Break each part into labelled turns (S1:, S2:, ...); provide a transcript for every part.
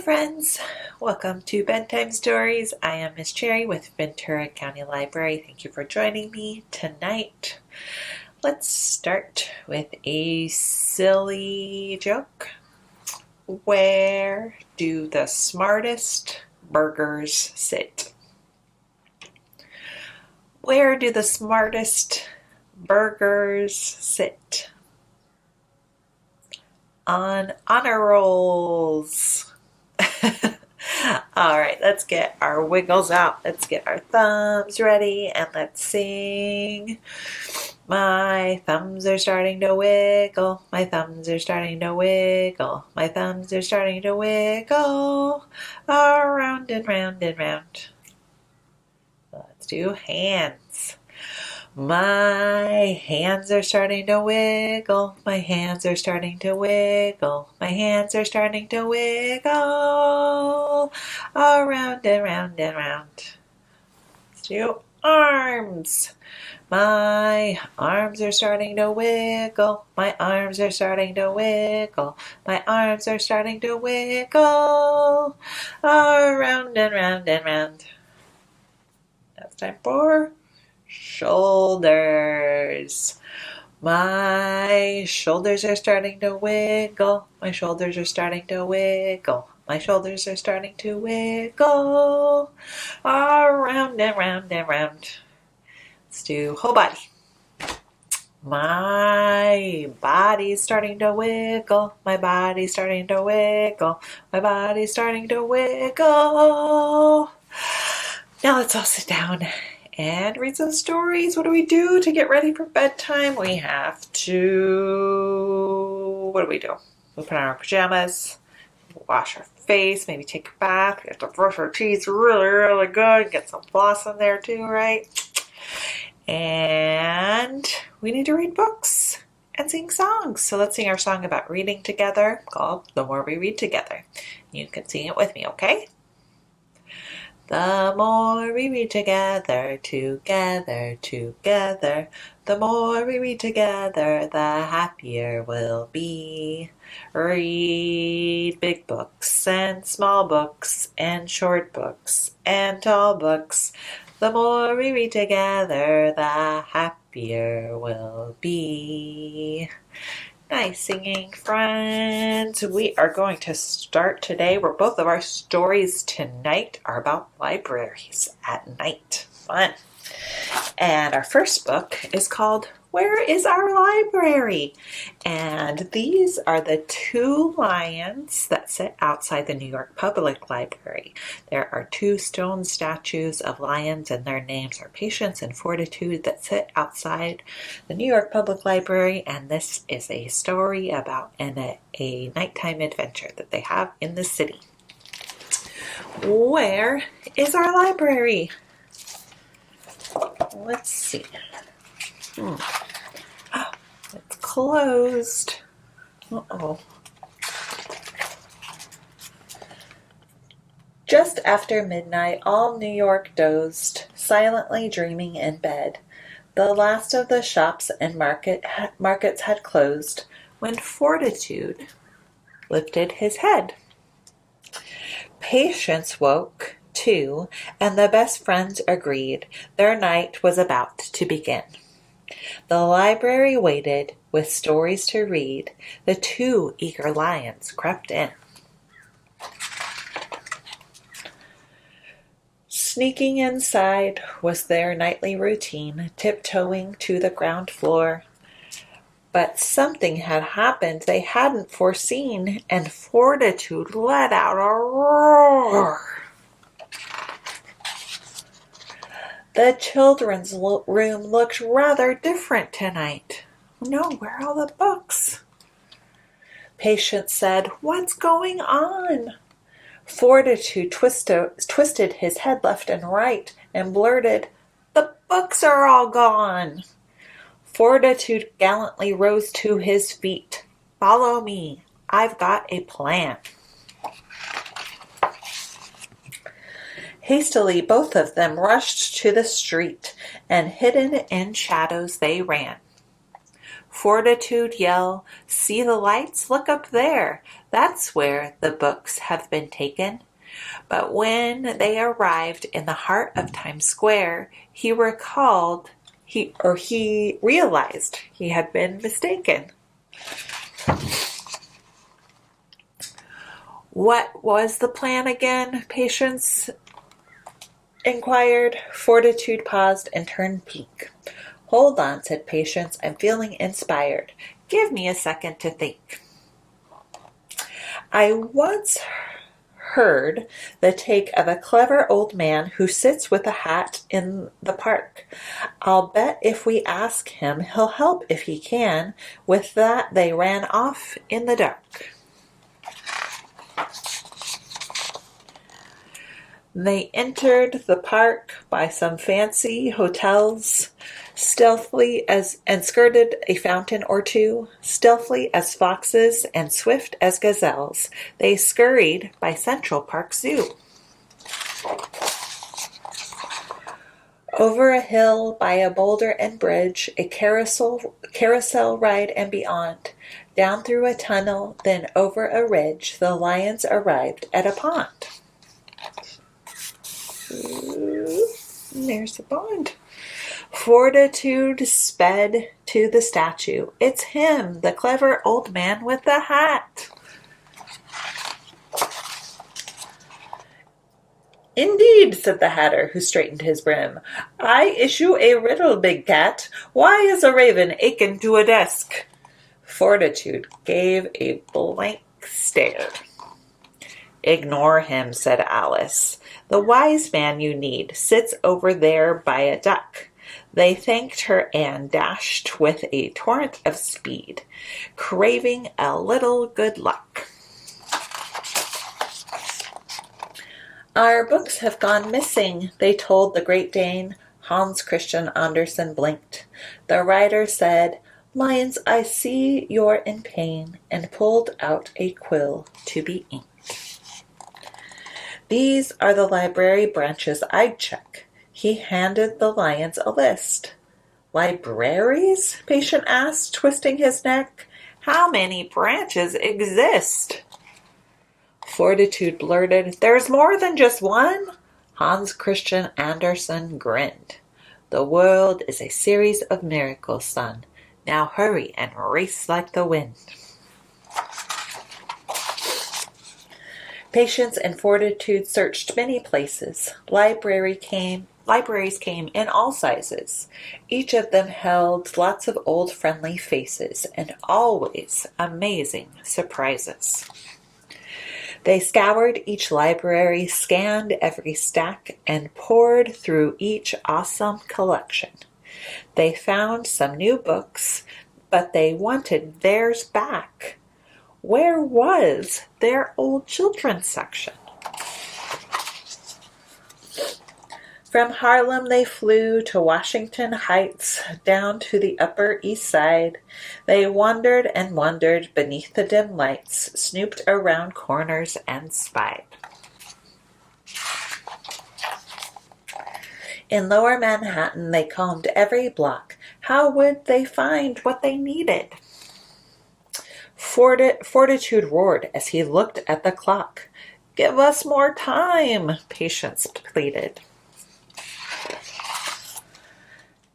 S1: friends, welcome to Bedtime Stories. I am Miss Cherry with Ventura County Library. Thank you for joining me tonight. Let's start with a silly joke. Where do the smartest burgers sit? Where do the smartest burgers sit? On honor rolls. All right, let's get our wiggles out. Let's get our thumbs ready and let's sing. My thumbs are starting to wiggle. My thumbs are starting to wiggle. My thumbs are starting to wiggle around and round and round. Let's do hands. My hands are starting to wiggle. My hands are starting to wiggle. My hands are starting to wiggle around and round and round. Let's do arms. My arms are starting to wiggle. My arms are starting to wiggle. My arms are starting to wiggle around and round and round. Now it's time for shoulders. My shoulders are starting to wiggle. My shoulders are starting to wiggle. My shoulders are starting to wiggle around and round and round. Let's do whole body. My body's starting to wiggle. My body's starting to wiggle. My body's starting to wiggle. Now let's all sit down and read some stories. What do we do to get ready for bedtime? We have to, what do? We put on our pajamas, wash our face, maybe take a bath. We have to brush our teeth really good. Get some floss in there too, right? And we need to read books and sing songs. So let's sing our song about reading together called The More We Read Together. You can sing it with me, okay? The more we read together, together, together, the more we read together, the happier we'll be. Read big books and small books and short books and tall books. The more we read together, the happier we'll be. Nice singing, friends. We are going to start today where both of our stories tonight are about libraries at night. Fun. And our first book is called Where is Our Library? And these are the two lions that sit outside the New York Public Library. There are two stone statues of lions, and their names are Patience and Fortitude, that sit outside the New York Public Library. And this is a story about a nighttime adventure that they have in the city. Where is our library? Let's see. It's closed. Uh-oh. Just after midnight, all New York dozed, silently dreaming in bed. The last of the shops and markets had closed when Fortitude lifted his head. Patience woke, too, and the best friends agreed their night was about to begin. The library waited with stories to read. The two eager lions crept in. Sneaking inside was their nightly routine, tiptoeing to the ground floor. But something had happened they hadn't foreseen, and Fortitude let out a roar. The children's room looked rather different tonight. No, where are all the books? Patience said, "What's going on?" Fortitude twisted his head left and right and blurted, "The books are all gone." Fortitude gallantly rose to his feet. "Follow me. I've got a plan." Hastily, both of them rushed to the street, and hidden in shadows they ran. Fortitude yelled, "See the lights? Look up there. That's where the books have been taken. But when they arrived in the heart of Times Square, he realized he had been mistaken. What was the plan again? Patience inquired. Fortitude paused and turned pink. Hold on, said Patience. I'm feeling inspired. Give me a second to think. I once heard the take of a clever old man who sits with a hat in the park. I'll bet if we ask him, he'll help if he can. With that, they ran off in the dark. They entered the park by some fancy hotels, stealthily and skirted a fountain or two. Stealthily as foxes and swift as gazelles, they scurried by Central Park Zoo. Over a hill, by a boulder and bridge, a carousel ride and beyond. Down through a tunnel, then over a ridge, the lions arrived at a pond. There's the pond. Fortitude sped to the statue. It's him, the clever old man with the hat. Indeed, said the hatter, who straightened his brim. I issue a riddle, big cat. Why is a raven akin to a desk? Fortitude gave a blank stare. Ignore him, said Alice. The wise man you need sits over there by a duck. They thanked her and dashed with a torrent of speed, craving a little good luck. Our books have gone missing, they told the Great Dane. Hans Christian Andersen blinked. The writer said, Lions, I see you're in pain, and pulled out a quill to be inked. These are the library branches I'd check. He handed the lions a list. Libraries? Patient asked, twisting his neck. How many branches exist? Fortitude blurted, There's more than just one. Hans Christian Andersen grinned. The world is a series of miracles, son. Now hurry and race like the wind. Patience and Fortitude searched many places. Libraries came in all sizes. Each of them held lots of old friendly faces and always amazing surprises. They scoured each library, scanned every stack, and pored through each awesome collection. They found some new books, but they wanted theirs back. Where was their old children's section? From Harlem they flew to Washington Heights, down to the Upper East Side. They wandered and wandered beneath the dim lights, snooped around corners and spied. In Lower Manhattan they combed every block. How would they find what they needed? Fortitude roared as he looked at the clock. Give us more time, Patience pleaded.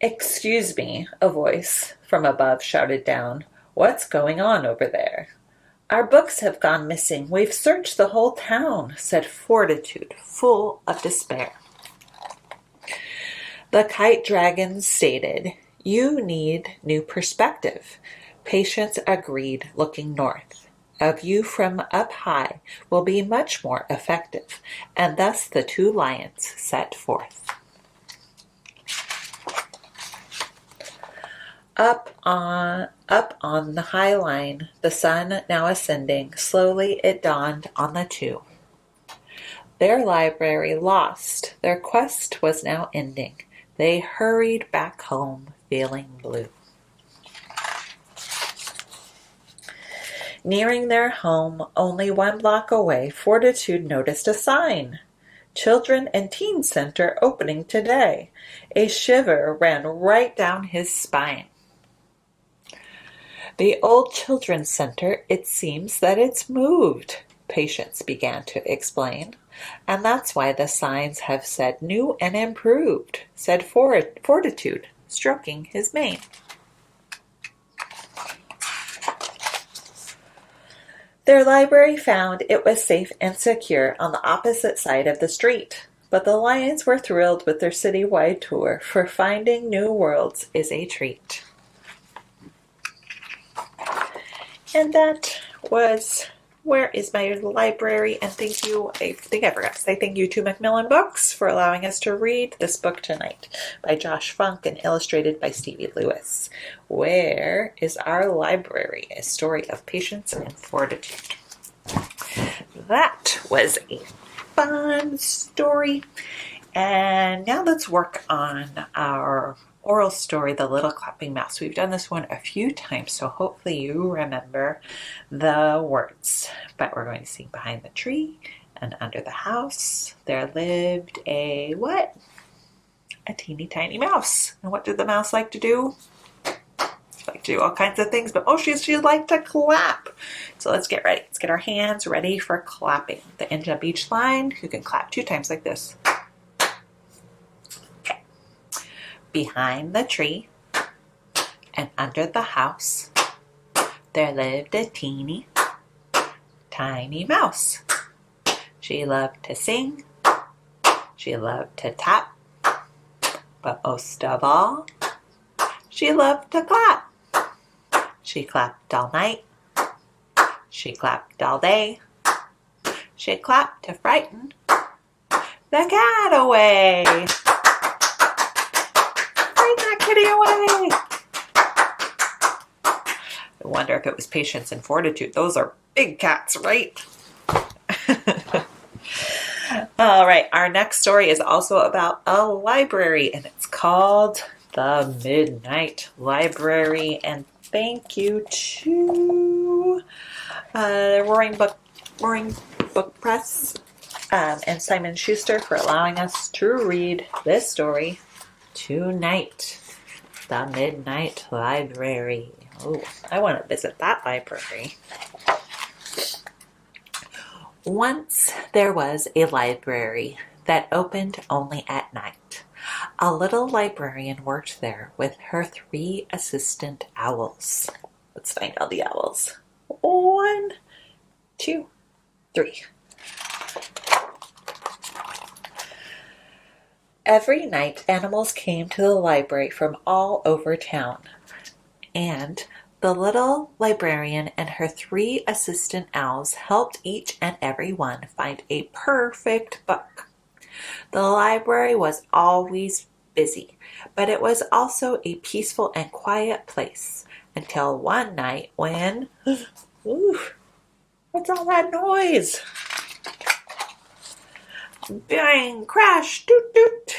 S1: Excuse me, a voice from above shouted down. What's going on over there? Our books have gone missing. We've searched the whole town, said Fortitude, full of despair. The kite dragon stated, You need new perspective. Patience agreed, looking north. A view from up high will be much more effective, and thus the two lions set forth. Up on the high line, the sun now ascending, slowly it dawned on the two. Their library lost, their quest was now ending. They hurried back home, feeling blue. Nearing their home, only 1 block away, Fortitude noticed a sign. Children and Teen Center opening today. A shiver ran right down his spine. The old children's center, it seems that it's moved, Patience began to explain. And that's why the signs have said new and improved, said Fortitude, stroking his mane. Their library found it was safe and secure on the opposite side of the street. But the Lions were thrilled with their citywide tour, for finding new worlds is a treat. And that was Where is My Library? And thank you, I think I forgot to say thank you to Macmillan Books for allowing us to read this book tonight by Josh Funk and illustrated by Stevie Lewis. Where is Our Library? A story of patience and fortitude. That was a fun story. And now let's work on our oral story, The Little Clapping Mouse. We've done this one a few times, so hopefully you remember the words. But we're going to sing Behind the Tree and Under the House there lived a what? A teeny tiny mouse. And what did the mouse like to do? Like to do all kinds of things, but she liked to clap. So let's get ready. Let's get our hands ready for clapping. The end of each line, you can clap 2 times like this. Okay. Behind the tree and under the house, there lived a teeny tiny mouse. She loved to sing, she loved to tap, but most of all, she loved to clap. She clapped all night, she clapped all day, she clapped to frighten the cat away. Frighten that kitty away. I wonder if it was patience and fortitude. Those are big cats, right? All right, our next story is also about a library, and it's called The Midnight Library. And thank you to Roaring Book Press and Simon Schuster for allowing us to read this story tonight. The Midnight Library. Oh, I want to visit that library. Once there was a library that opened only at night. A little librarian worked there with her 3 assistant owls. Let's find all the owls. 1, 2, 3. Every night, animals came to the library from all over town, and the little librarian and her 3 assistant owls helped each and every one find a perfect book. The library was always busy, but it was also a peaceful and quiet place until one night when... Ooh, what's all that noise? Bang, crash, doot, doot.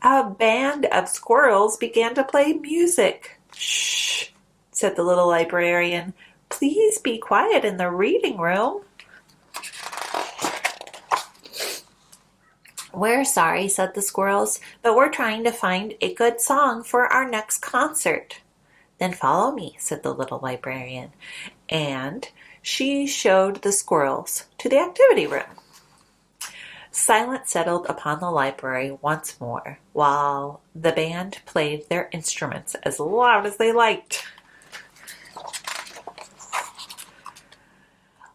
S1: A band of squirrels began to play music. Shh, said the little librarian. Please be quiet in the reading room. We're sorry, said the squirrels, but we're trying to find a good song for our next concert. Then follow me, said the little librarian, and she showed the squirrels to the activity room. Silence settled upon the library once more, while the band played their instruments as loud as they liked.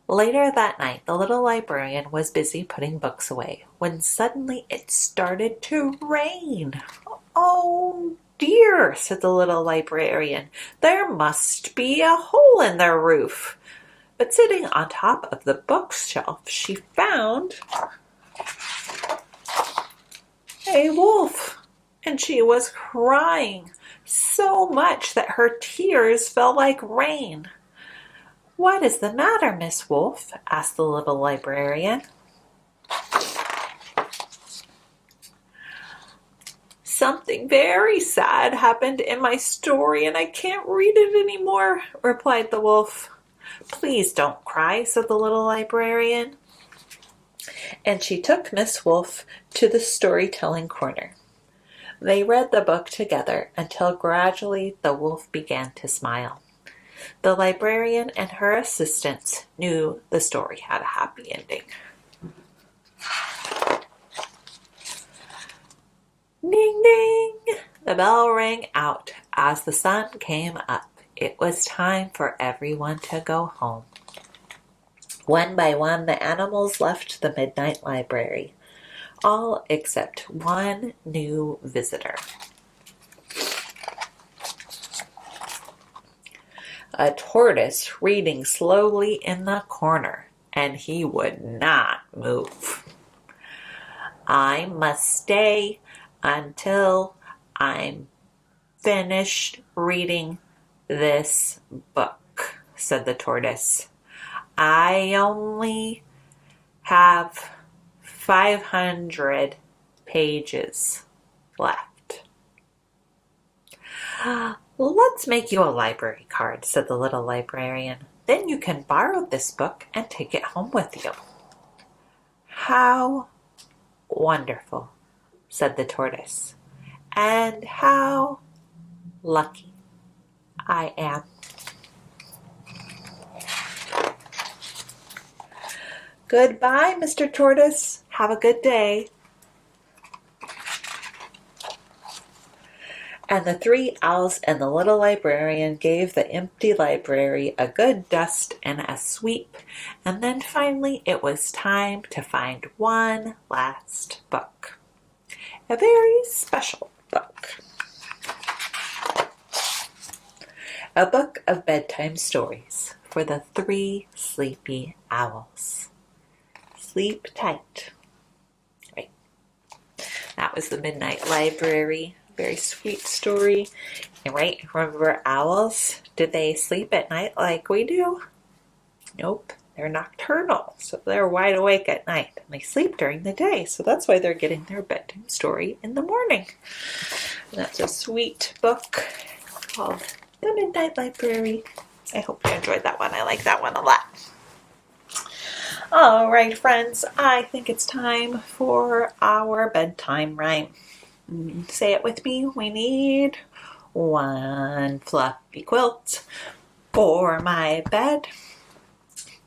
S1: Later that night, the little librarian was busy putting books away, when suddenly it started to rain. Oh dear, said the little librarian, there must be a hole in the roof. But sitting on top of the bookshelf, she found a wolf, and she was crying so much that her tears fell like rain. What is the matter, Miss Wolf? Asked the little librarian. Something very sad happened in my story, and I can't read it anymore, replied the wolf. Please don't cry, said the little librarian. And she took Miss Wolf to the storytelling corner. They read the book together until gradually the wolf began to smile. The librarian and her assistants knew the story had a happy ending. Ding, ding! The bell rang out as the sun came up. It was time for everyone to go home. One by one, the animals left the midnight library, all except one new visitor. A tortoise reading slowly in the corner, and he would not move. I must stay until I'm finished reading this book, said the tortoise. I only have 500 pages left. Let's make you a library card, said the little librarian. Then you can borrow this book and take it home with you. How wonderful, said the tortoise, and how lucky I am. Goodbye, Mr. Tortoise. Have a good day. And the three owls and the little librarian gave the empty library a good dust and a sweep, and then finally it was time to find one last book. A very special book. A book of bedtime stories for the three sleepy owls. Sleep tight. Right. That was the Midnight Library. Very sweet story. And right, remember owls? Did they sleep at night like we do? Nope, they're nocturnal. So they're wide awake at night. And they sleep during the day. So that's why they're getting their bedtime story in the morning. And that's a sweet book called The Midnight Library. I hope you enjoyed that one. I like that one a lot. All right, friends, I think it's time for our bedtime rhyme. Say it with me. We need one fluffy quilt for my bed,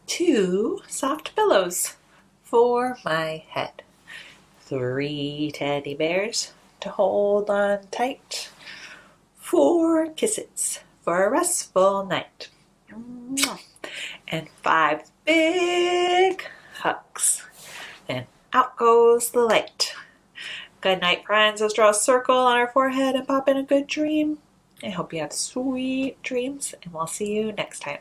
S1: two soft pillows for my head, three teddy bears to hold on tight, four kisses for a restful night, and five big hugs. And out goes the light. Good night, friends. Let's draw a circle on our forehead and pop in a good dream. I hope you have sweet dreams, and we'll see you next time.